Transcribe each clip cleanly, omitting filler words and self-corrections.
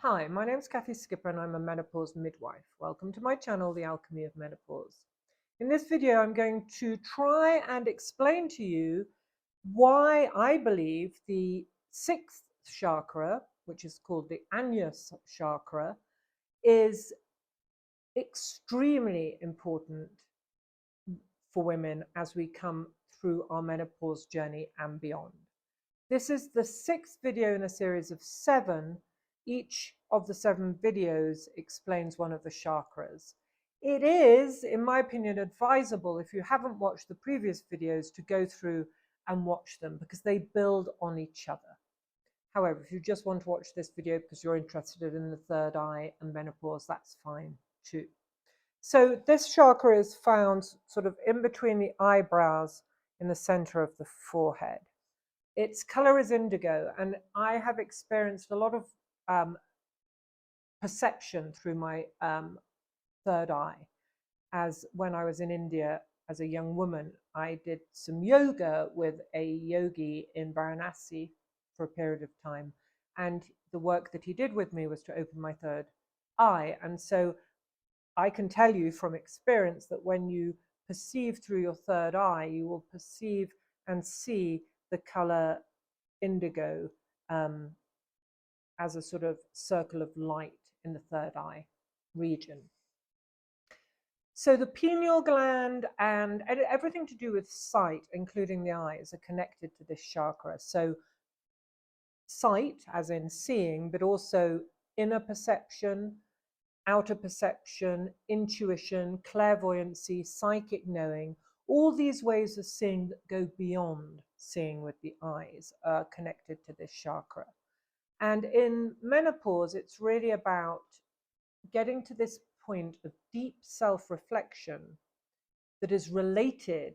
Hi, my name is Kathy Skipper and I'm a menopause midwife. Welcome to my channel, The Alchemy of Menopause. In this video, I'm going to try and explain to you why I believe the sixth chakra, which is called the Anya chakra, is extremely important for women as we come through our menopause journey and beyond. This is the sixth video in a series of 7. Each of the 7 videos explains one of the chakras. It is, in my opinion, advisable if you haven't watched the previous videos to go through and watch them because they build on each other. However, if you just want to watch this video because you're interested in the third eye and menopause, that's fine too. So this chakra is found sort of in between the eyebrows in the center of the forehead. Its color is indigo, and I have experienced a lot of perception through my third eye. As when I was in India as a young woman, I did some yoga with a yogi in Varanasi for a period of time, and the work that he did with me was to open my third eye. And so I can tell you from experience that when you perceive through your third eye, you will perceive and see the color indigo as a sort of circle of light in the third eye region. So the pineal gland and everything to do with sight, including the eyes, are connected to this chakra. So sight, as in seeing, but also inner perception, outer perception, intuition, clairvoyancy, psychic knowing, all these ways of seeing that go beyond seeing with the eyes are connected to this chakra. And in menopause, it's really about getting to this point of deep self-reflection that is related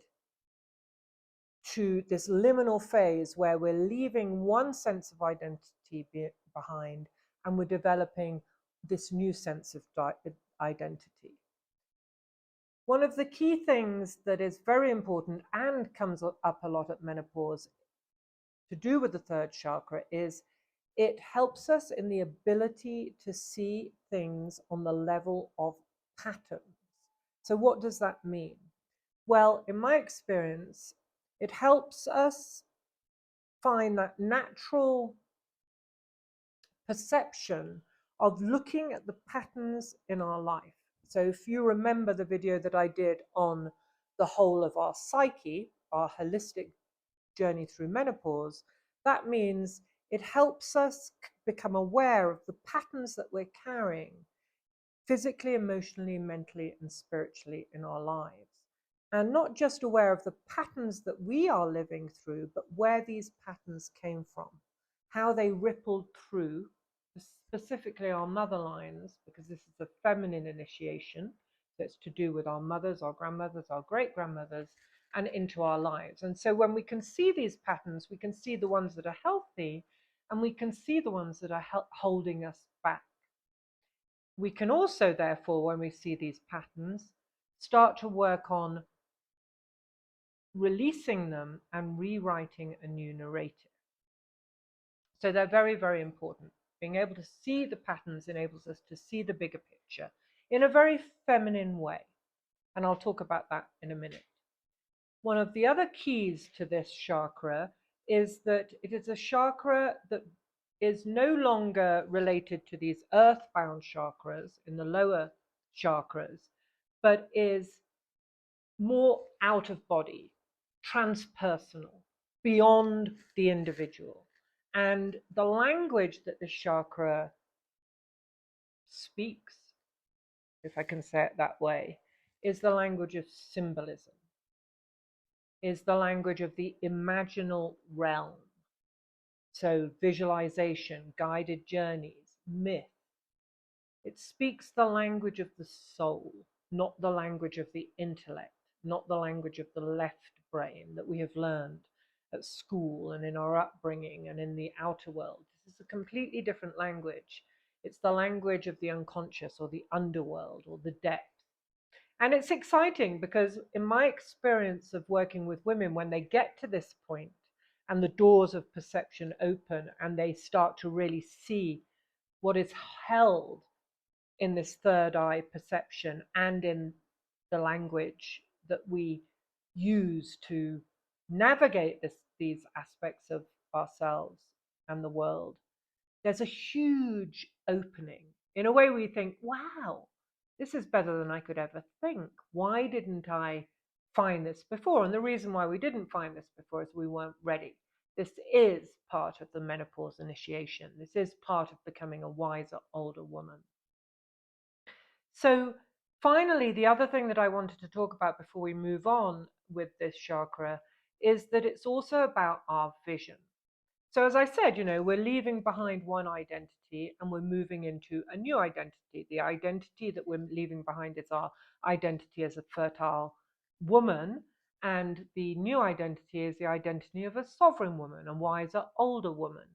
to this liminal phase where we're leaving one sense of identity behind and we're developing this new sense of identity. One of the key things that is very important and comes up a lot at menopause to do with the third chakra is it helps us in the ability to see things on the level of patterns. So what does that mean? Well, in my experience, it helps us find that natural perception of looking at the patterns in our life. So if you remember the video that I did on the whole of our psyche, our holistic journey through menopause, that means it helps us become aware of the patterns that we're carrying physically, emotionally, mentally, and spiritually in our lives. And not just aware of the patterns that we are living through, but where these patterns came from, how they rippled through, specifically our mother lines, because this is a feminine initiation. So it's to do with our mothers, our grandmothers, our great-grandmothers, and into our lives. And so when we can see these patterns, we can see the ones that are healthy, and we can see the ones that are holding us back. We can also, therefore, when we see these patterns, start to work on releasing them and rewriting a new narrative. So they're very, very important. Being able to see the patterns enables us to see the bigger picture in a very feminine way. And I'll talk about that in a minute. One of the other keys to this chakra is that it is a chakra that is no longer related to these earthbound chakras in the lower chakras, but is more out of body, transpersonal, beyond the individual. And the language that this chakra speaks, if I can say it that way, is the language of symbolism, is the language of the imaginal realm. So visualization, guided journeys, myth. It speaks the language of the soul, not the language of the intellect, not the language of the left brain that we have learned at school and in our upbringing and in the outer world. This is a completely different language. It's the language of the unconscious or the underworld or the depth. And it's exciting because in my experience of working with women, when they get to this point and the doors of perception open and they start to really see what is held in this third eye perception and in the language that we use to navigate these aspects of ourselves and the world, there's a huge opening. In a way, we think, wow, this is better than I could ever think. Why didn't I find this before? And the reason why we didn't find this before is we weren't ready. This is part of the menopause initiation. This is part of becoming a wiser, older woman. So finally, the other thing that I wanted to talk about before we move on with this chakra is that it's also about our vision. So as I said, we're leaving behind one identity and we're moving into a new identity. The identity that we're leaving behind is our identity as a fertile woman, and the new identity is the identity of a sovereign woman, a wiser, older woman.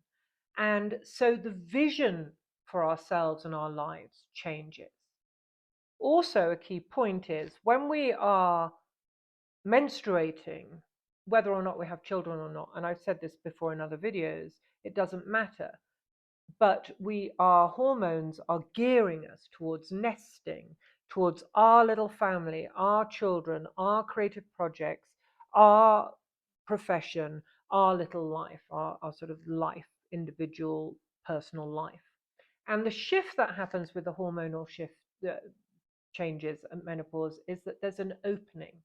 And so the vision for ourselves and our lives changes. Also, a key point is when we are menstruating, whether or not we have children or not, and I've said this before in other videos, it doesn't matter, but our hormones are gearing us towards nesting, towards our little family, our children, our creative projects, our profession, our little life, our sort of life, individual, personal life. And the shift that happens with the hormonal shift changes at menopause is that there's an opening.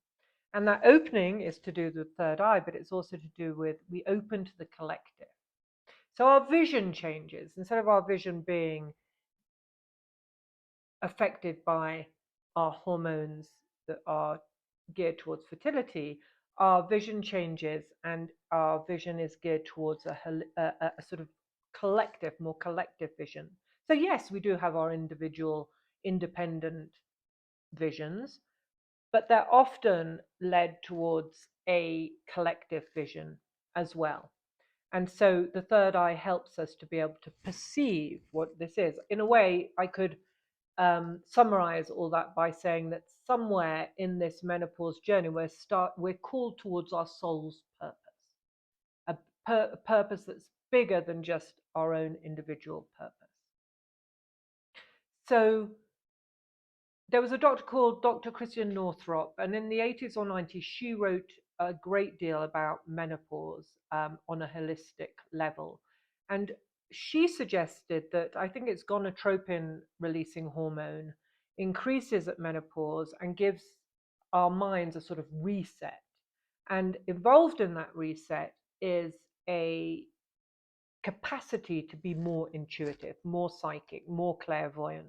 And that opening is to do with the third eye, but it's also to do with we open to the collective. So our vision changes. Instead of our vision being affected by our hormones that are geared towards fertility, our vision changes and our vision is geared towards a sort of collective, more collective vision. So yes, we do have our individual, independent visions, but they're often led towards a collective vision as well. And so the third eye helps us to be able to perceive what this is. In a way, I could summarize all that by saying that somewhere in this menopause journey, we're called towards our soul's purpose, a purpose that's bigger than just our own individual purpose. So there was a doctor called Dr. Christian Northrop, and in the 80s or 90s, she wrote a great deal about menopause on a holistic level. And she suggested that I think it's gonadotropin releasing hormone increases at menopause and gives our minds a sort of reset. And involved in that reset is a capacity to be more intuitive, more psychic, more clairvoyant.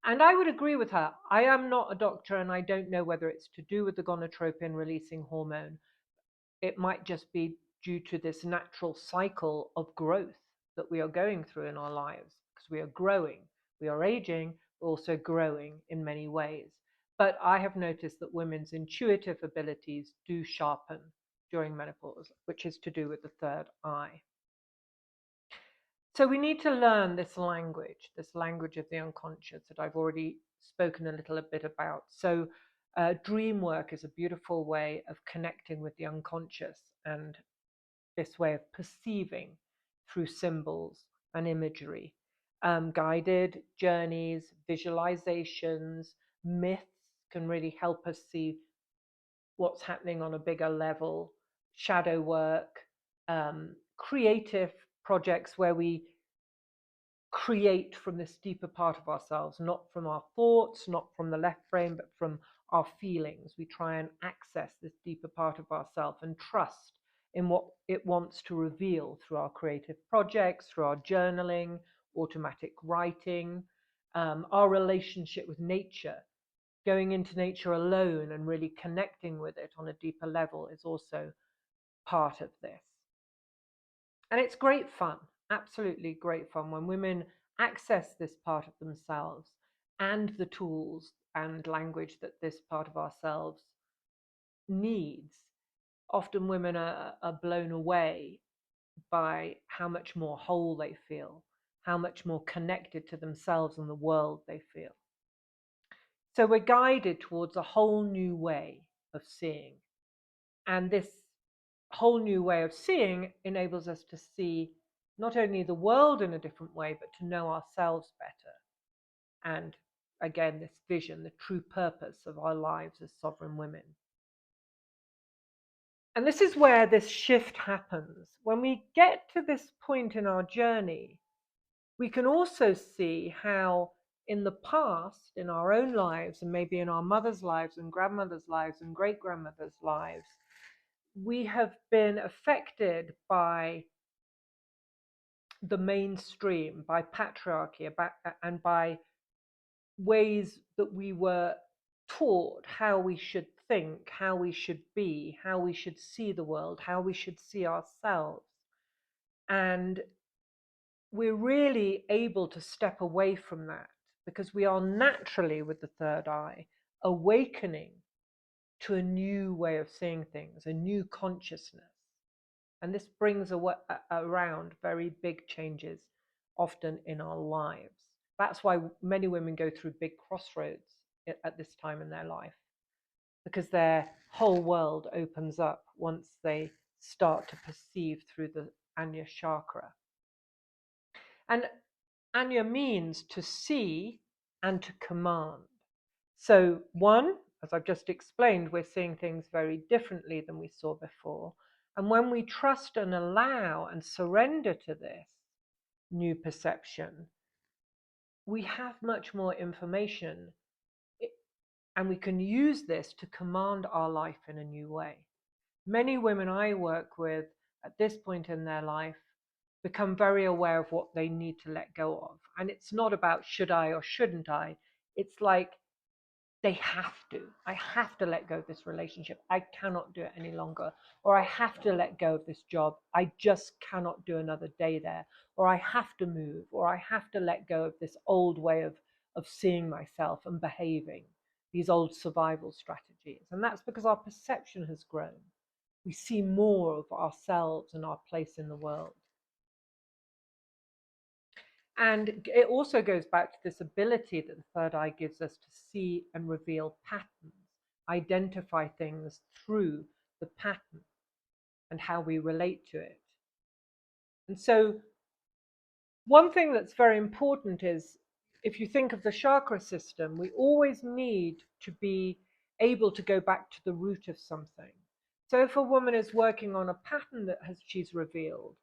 And I would agree with her. I am not a doctor and I don't know whether it's to do with the gonadotropin releasing hormone. It might just be due to this natural cycle of growth that we are going through in our lives, because we are growing, we are aging, but also growing in many ways. But I have noticed that women's intuitive abilities do sharpen during menopause, which is to do with the third eye. So we need to learn this language of the unconscious that I've already spoken a little bit about. So dream work is a beautiful way of connecting with the unconscious and this way of perceiving through symbols and imagery. Guided journeys, visualizations, myths can really help us see what's happening on a bigger level. Shadow work, creative projects where we create from this deeper part of ourselves, not from our thoughts, not from the left brain, but from our feelings. We try and access this deeper part of ourselves and trust in what it wants to reveal through our creative projects, through our journaling, automatic writing, our relationship with nature. Going into nature alone and really connecting with it on a deeper level is also part of this. And it's great fun, absolutely great fun when women access this part of themselves and the tools and language that this part of ourselves needs. Often women are blown away by how much more whole they feel, how much more connected to themselves and the world they feel. So we're guided towards a whole new way of seeing. And this whole new way of seeing enables us to see not only the world in a different way, but to know ourselves better. And again, this vision, the true purpose of our lives as sovereign women. And this is where this shift happens. When we get to this point in our journey, we can also see how in the past, in our own lives, and maybe in our mother's lives and grandmother's lives and great-grandmother's lives, we have been affected by the mainstream, by patriarchy, and by ways that we were taught how we should think, how we should be, how we should see the world, how we should see ourselves. And we're really able to step away from that because we are naturally, with the third eye, awakening to a new way of seeing things, a new consciousness. And this brings around very big changes often in our lives. That's why many women go through big crossroads at this time in their life, because their whole world opens up once they start to perceive through the Anya chakra. And Anya means to see and to command. So one, as I've just explained, we're seeing things very differently than we saw before. And when we trust and allow and surrender to this new perception, we have much more information, and we can use this to command our life in a new way. Many women I work with at this point in their life become very aware of what they need to let go of. And it's not about should I or shouldn't I. It's like they have to. I have to let go of this relationship. I cannot do it any longer. Or I have to let go of this job. I just cannot do another day there. Or I have to move. Or I have to let go of this old way of seeing myself and behaving, these old survival strategies. And that's because our perception has grown. We see more of ourselves and our place in the world. And it also goes back to this ability that the third eye gives us to see and reveal patterns, identify things through the pattern and how we relate to it. And so one thing that's very important is, if you think of the chakra system, we always need to be able to go back to the root of something. So if a woman is working on a pattern that she's revealed,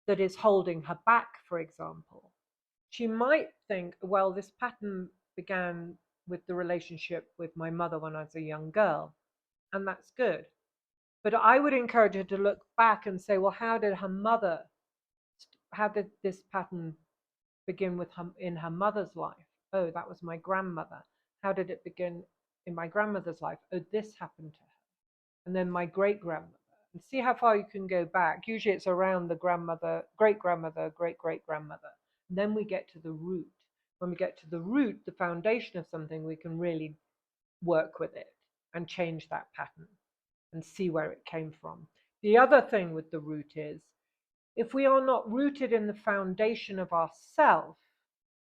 that is holding her back, for example, she might think, well, this pattern began with the relationship with my mother when I was a young girl, and that's good. But I would encourage her to look back and say, well, how did this pattern begin with her in her mother's life? Oh, that was my grandmother. How did it begin in my grandmother's life? Oh, this happened to her. And then my great grandmother. And see how far you can go back. Usually it's around the grandmother, great grandmother, great great grandmother. And then we get to the root. When we get to the root, the foundation of something, we can really work with it and change that pattern and see where it came from. The other thing with the root is, if we are not rooted in the foundation of ourself,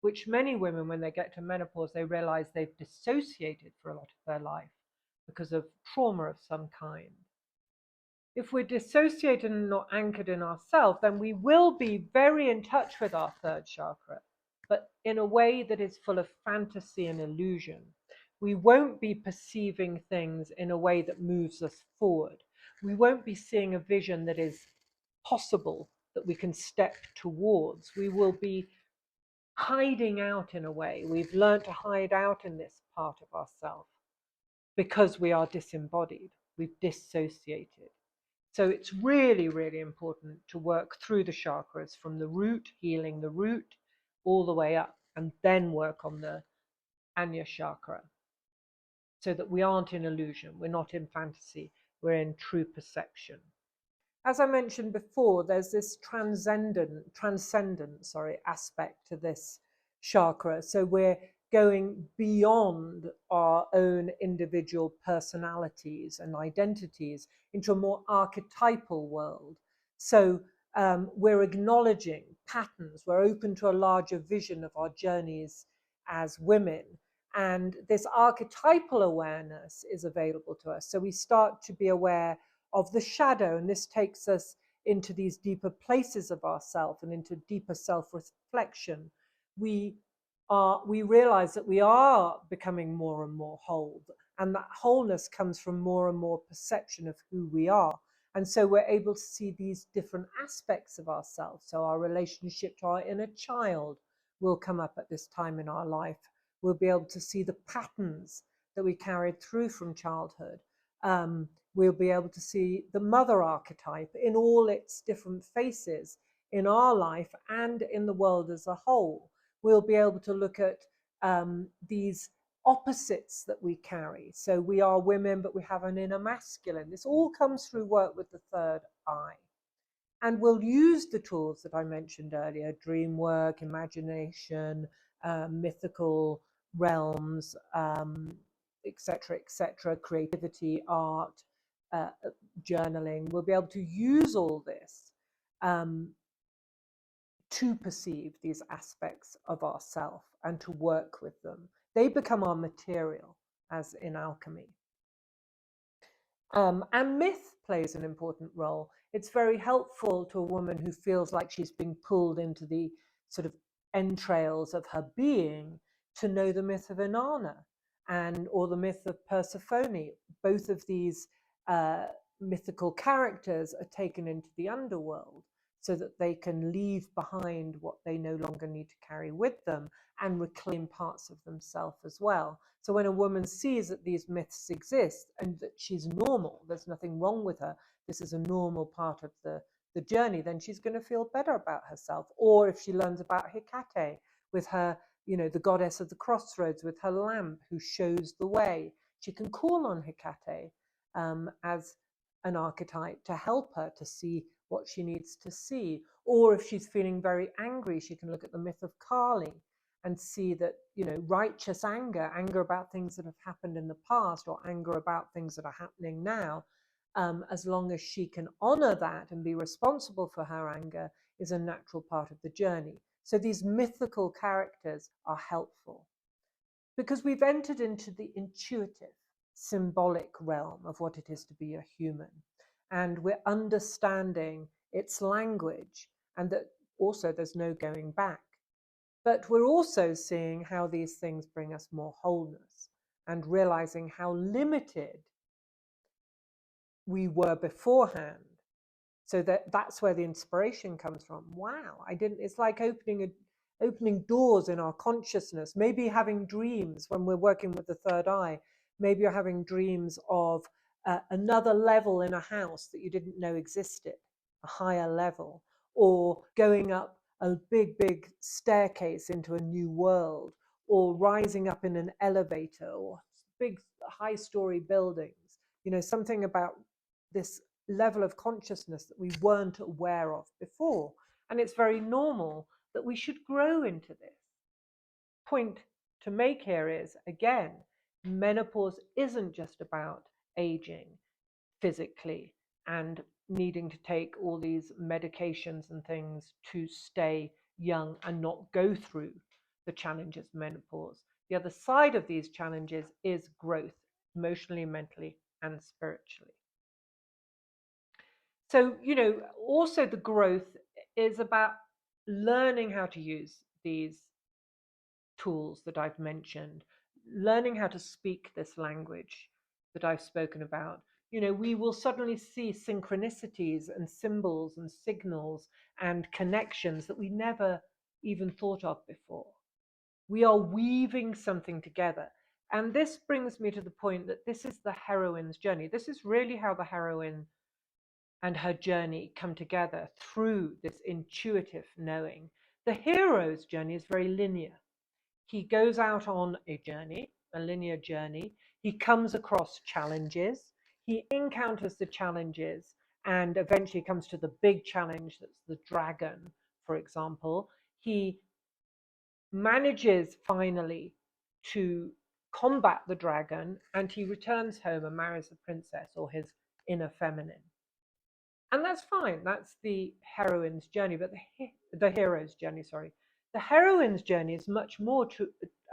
which many women, when they get to menopause, they realize they've dissociated for a lot of their life because of trauma of some kind. If we're dissociated and not anchored in ourselves, then we will be very in touch with our third chakra, but in a way that is full of fantasy and illusion. We won't be perceiving things in a way that moves us forward. We won't be seeing a vision that is possible, that we can step towards. We will be hiding out in a way. We've learned to hide out in this part of ourselves because we are disembodied. We've dissociated. So it's really, really important to work through the chakras from the root, healing the root, all the way up, and then work on the Anya chakra so that we aren't in illusion, we're not in fantasy, we're in true perception. As I mentioned before, there's this transcendent aspect to this chakra. So we're going beyond our own individual personalities and identities into a more archetypal world. So we're acknowledging patterns. We're open to a larger vision of our journeys as women. And this archetypal awareness is available to us. So we start to be aware of the shadow, and this takes us into these deeper places of ourself and into deeper self-reflection, we realize that we are becoming more and more whole, and that wholeness comes from more and more perception of who we are. And so we're able to see these different aspects of ourselves. So our relationship to our inner child will come up at this time in our life. We'll be able to see the patterns that we carried through from childhood. We'll be able to see the mother archetype in all its different faces in our life and in the world as a whole. We'll be able to look at these opposites that we carry. So we are women, but we have an inner masculine. This all comes through work with the third eye. And we'll use the tools that I mentioned earlier, dream work, imagination, mythical realms, etc., creativity, art, journaling. We'll be able to use all this to perceive these aspects of ourself and to work with them. They become our material, as in alchemy. And myth plays an important role. It's very helpful to a woman who feels like she's being pulled into the sort of entrails of her being to know the myth of Inanna or the myth of Persephone. Both of these mythical characters are taken into the underworld so that they can leave behind what they no longer need to carry with them and reclaim parts of themselves as well. So when a woman sees that these myths exist and that she's normal, there's nothing wrong with her, this is a normal part of the journey, then she's going to feel better about herself. Or if she learns about Hecate with her, the goddess of the crossroads with her lamp who shows the way, she can call on Hecate as an archetype to help her to see what she needs to see. Or if she's feeling very angry, she can look at the myth of Kali and see that, righteous anger about things that have happened in the past or anger about things that are happening now, as long as she can honor that and be responsible for her anger, is a natural part of the journey. So these mythical characters are helpful because we've entered into the intuitive, symbolic realm of what it is to be a human. And we're understanding its language, and that also there's no going back. But we're also seeing how these things bring us more wholeness and realizing how limited we were beforehand. So that's where the inspiration comes from. Wow, it's like opening doors in our consciousness, maybe having dreams when we're working with the third eye. Maybe you're having dreams of another level in a house that you didn't know existed, a higher level, or going up a big staircase into a new world, or rising up in an elevator, or big high-story buildings. Something about this level of consciousness that we weren't aware of before. And it's very normal that we should grow into this. Point to make here is, again, menopause isn't just about aging physically and needing to take all these medications and things to stay young and not go through the challenges of menopause. The other side of these challenges is growth, emotionally, mentally, and spiritually. So, also the growth is about learning how to use these tools that I've mentioned, learning how to speak this language that I've spoken about. We will suddenly see synchronicities and symbols and signals and connections that we never even thought of before. We are weaving something together. And this brings me to the point that this is the heroine's journey. This is really how the heroine and her journey come together through this intuitive knowing. The hero's journey is very linear. He goes out on a journey, a linear journey. He comes across challenges. He encounters the challenges and eventually comes to the big challenge that's the dragon, for example. He manages finally to combat the dragon and he returns home and marries the princess, or his inner feminine. And that's fine. That's the heroine's journey, but the hero's journey, sorry. The heroine's journey is much more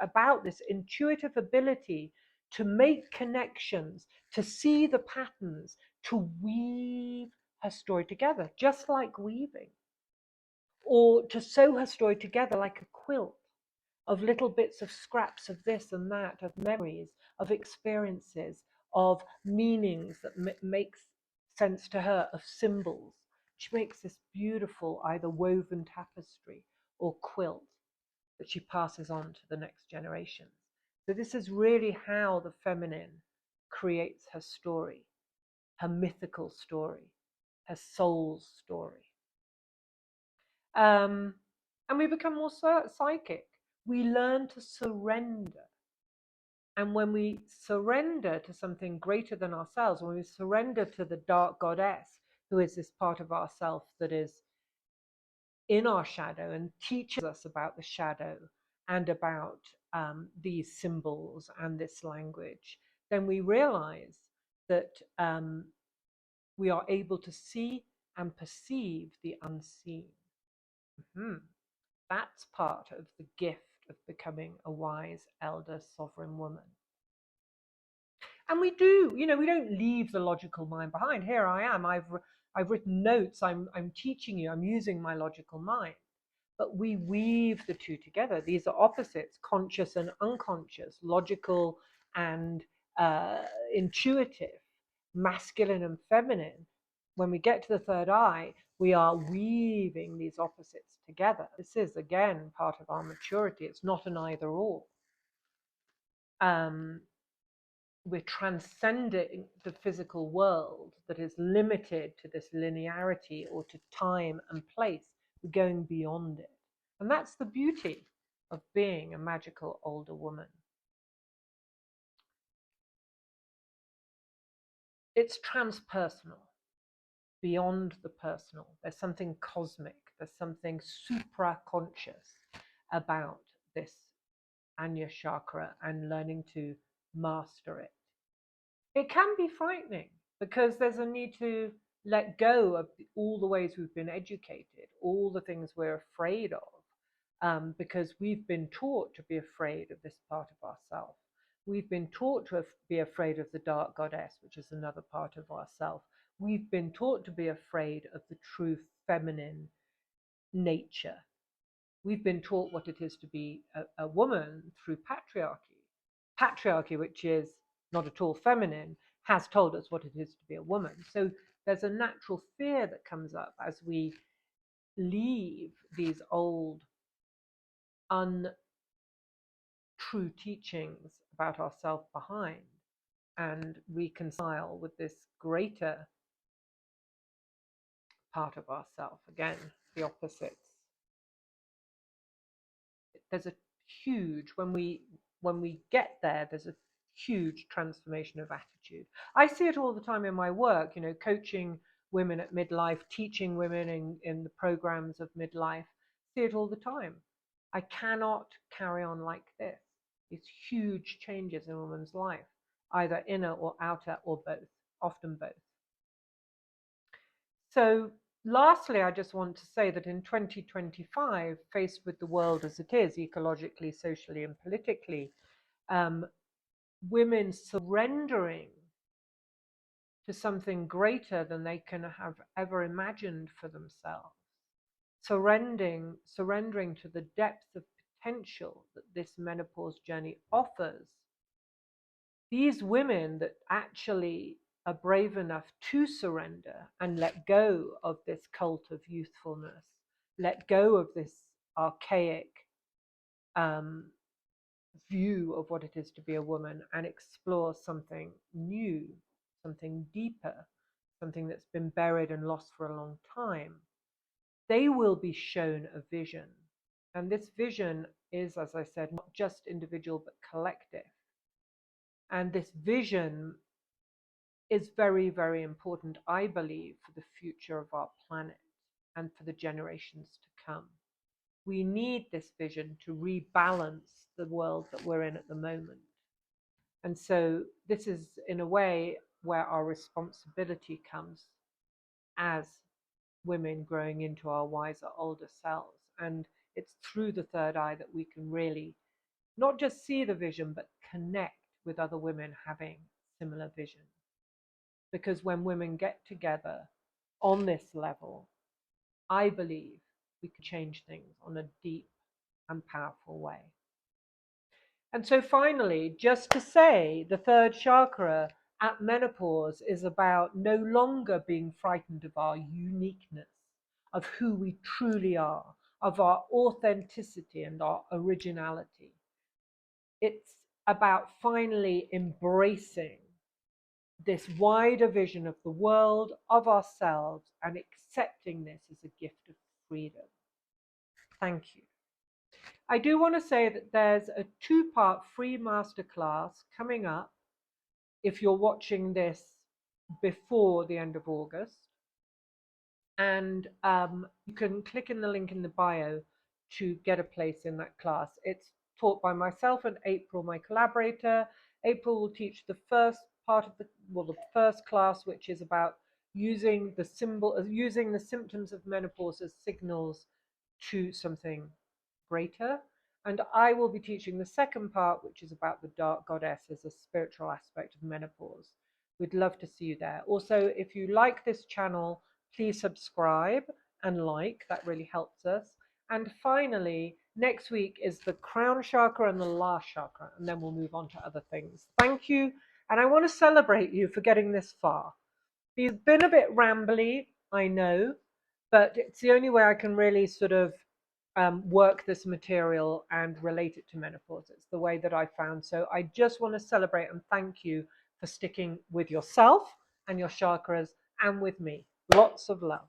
about this intuitive ability to make connections, to see the patterns, to weave her story together, just like weaving, or to sew her story together like a quilt of little bits of scraps of this and that, of memories, of experiences, of meanings that makes sense to her, of symbols. She makes this beautiful either woven tapestry or quilt that she passes on to the next generations. So this is really how the feminine creates her story, her mythical story, her soul's story. And we become more psychic. We learn to surrender. And when we surrender to something greater than ourselves, when we surrender to the dark goddess, who is this part of ourself that is in our shadow and teaches us about the shadow and about these symbols and this language, then we realize that we are able to see and perceive the unseen. Mm-hmm. That's part of the gift of becoming a wise, elder, sovereign woman. And we do, we don't leave the logical mind behind. Here I am. I've written notes. I'm teaching you. I'm using my logical mind. But we weave the two together. These are opposites: conscious and unconscious, logical and intuitive, masculine and feminine. When we get to the third eye, we are weaving these opposites together. This is, again, part of our maturity. It's not an either or. We're transcending the physical world that is limited to this linearity or to time and place. We're going beyond it. And that's the beauty of being a magical older woman. It's transpersonal, beyond the personal. There's something cosmic, there's something supra-conscious about this Anya chakra and learning to master it. It can be frightening because there's a need to let go of all the ways we've been educated, all the things we're afraid of, because we've been taught to be afraid of this part of ourself. We've been taught to be afraid of the dark goddess, which is another part of ourself. We've been taught to be afraid of the true feminine nature. We've been taught what it is to be a woman through patriarchy. Patriarchy, which is not at all feminine, has told us what it is to be a woman. So there's a natural fear that comes up as we leave these old, untrue teachings about ourselves behind and reconcile with this greater part of ourself. Again, the opposites. There's a huge, when we get there, there's a huge transformation of attitude. I see it all the time in my work, coaching women at midlife, teaching women in the programs of midlife. See it all the time. I cannot carry on like this. These huge changes in a woman's life, either inner or outer or both, often both. So lastly, I just want to say that in 2025, faced with the world as it is, ecologically, socially, and politically, women surrendering to something greater than they can have ever imagined for themselves, surrendering to the depth of potential that this menopause journey offers. These women that actually are brave enough to surrender and let go of this cult of youthfulness, let go of this archaic view of what it is to be a woman and explore something new, something deeper, something that's been buried and lost for a long time, they will be shown a vision. And this vision is, as I said, not just individual but collective. And this vision is very, very important, I believe, for the future of our planet and for the generations to come. We need this vision to rebalance the world that we're in at the moment. And so this is, in a way, where our responsibility comes as women growing into our wiser, older selves. And it's through the third eye that we can really not just see the vision, but connect with other women having similar vision. Because when women get together on this level, I believe we can change things on a deep and powerful way. And so finally, just to say, the third chakra at menopause is about no longer being frightened of our uniqueness, of who we truly are, of our authenticity and our originality. It's about finally embracing this wider vision of the world, of ourselves, and accepting this as a gift of freedom. Thank you. I do want to say that there's a 2-part free masterclass coming up if you're watching this before the end of August. And you can click in the link in the bio to get a place in that class. It's taught by myself and April, my collaborator. April will teach the first part of the first class, which is about using the symptoms of menopause as signals to something greater. And I will be teaching the second part, which is about the dark goddess as a spiritual aspect of menopause. We'd love to see you there. Also, if you like this channel, please subscribe and like, that really helps us. And finally, next week is the crown chakra and the last chakra, and then we'll move on to other things. Thank you. And I want to celebrate you for getting this far. It's been a bit rambly, I know, but it's the only way I can really sort of work this material and relate it to menopause. It's the way that I found. So I just want to celebrate and thank you for sticking with yourself and your chakras and with me. Lots of love.